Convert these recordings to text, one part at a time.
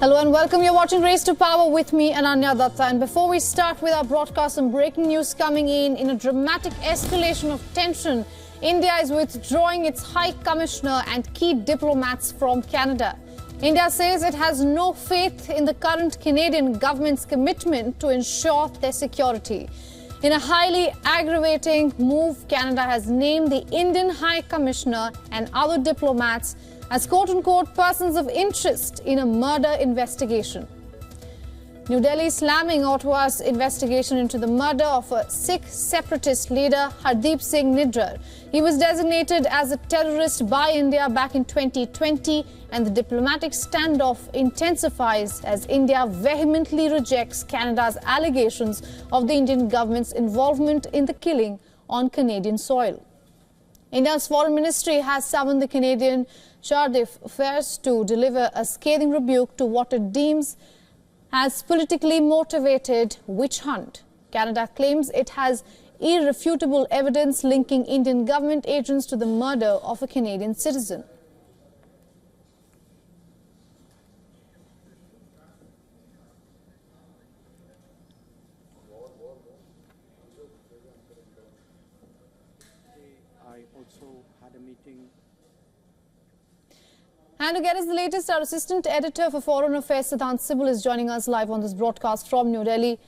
Hello and welcome. You're watching Race to Power with me, Ananya Datta. And before we start with our broadcast, some breaking news coming in a dramatic escalation of tension. India is withdrawing its High Commissioner and key diplomats from Canada. India says it has no faith in the current Canadian government's commitment to ensure their security. In a highly aggravating move, Canada has named the Indian High Commissioner and other diplomats as quote-unquote persons of interest in a murder investigation. New Delhi slamming Ottawa's investigation into the murder of a Sikh separatist leader, Hardeep Singh Nijjar. He was designated as a terrorist by India back in 2020, and the diplomatic standoff intensifies as India vehemently rejects Canada's allegations of the Indian government's involvement in the killing on Canadian soil. India's foreign ministry has summoned the Canadian charge d'affaires to deliver a scathing rebuke to what it deems as politically motivated witch hunt. Canada claims it has irrefutable evidence linking Indian government agents to the murder of a Canadian citizen. I also had a meeting. And to get us the latest, our assistant editor for Foreign Affairs, Siddhant Sibul, is joining us live on this broadcast from New Delhi.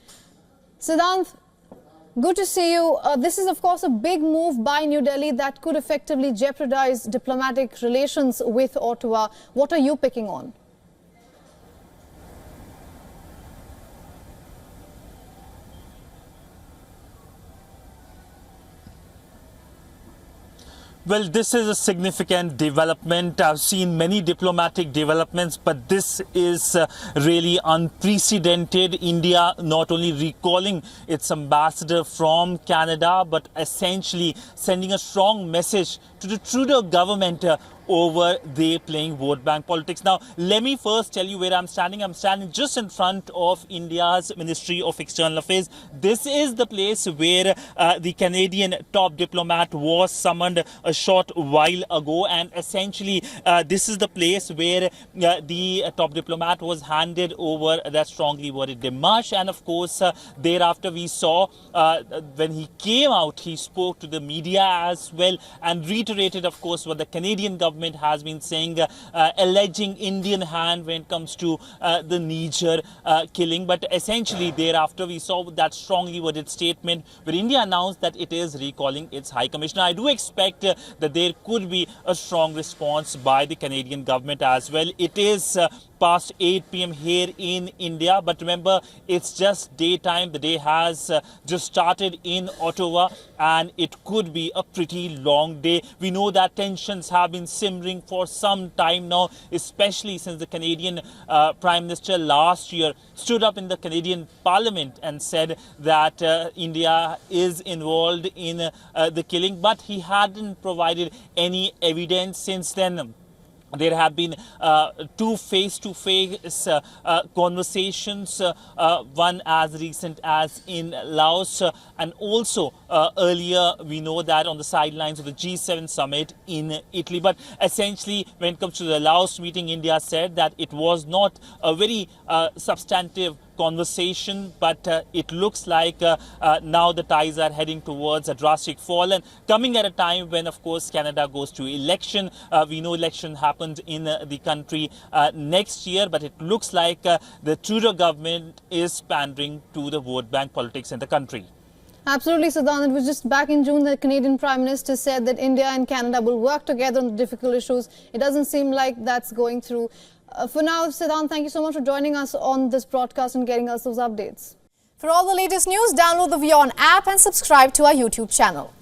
Siddhant, good to see you. This is, of course, a big move by New Delhi that could effectively jeopardize diplomatic relations with Ottawa. What are you picking on? Well, this is a significant development. I've seen many diplomatic developments, but this is really unprecedented. India not only recalling its ambassador from Canada, but essentially sending a strong message to the Trudeau government over they playing vote bank politics. Now, let me first tell you where I'm standing. I'm standing just in front of India's Ministry of External Affairs. This is the place where the Canadian top diplomat was summoned a short while ago, and essentially this is the place where the top diplomat was handed over that strongly worded demarche. And of course, thereafter we saw when he came out, he spoke to the media as well and reiterated, of course, what the Canadian government has been saying, alleging Indian hand when it comes to the Nijjar killing. But essentially thereafter we saw that strongly worded statement where India announced that it is recalling its High Commissioner. I do expect that there could be a strong response by the Canadian government as well. It is past 8 p.m. here in India, but remember, it's just daytime. The day has just started in Ottawa, and it could be a pretty long day. We know that tensions have been simmering for some time now, especially since the Canadian Prime Minister last year stood up in the Canadian Parliament and said that India is involved in the killing, but he hadn't provided any evidence since then. There have been two face-to-face conversations, one as recent as in Laos, and also earlier we know that on the sidelines of the G7 summit in Italy. But essentially, when it comes to the Laos meeting, India said that it was not a very substantive conversation, but it looks like now the ties are heading towards a drastic fall, and coming at a time when, of course, Canada goes to election. We know election happens in the country next year, but it looks like the Trudeau government is pandering to the vote bank politics in the country. Absolutely, Siddhant. It was just back in June that the Canadian Prime Minister said that India and Canada will work together on the difficult issues. It doesn't seem like that's going through. For now, Siddhant, thank you so much for joining us on this broadcast and getting us those updates. For all the latest news, download the WION app and subscribe to our YouTube channel.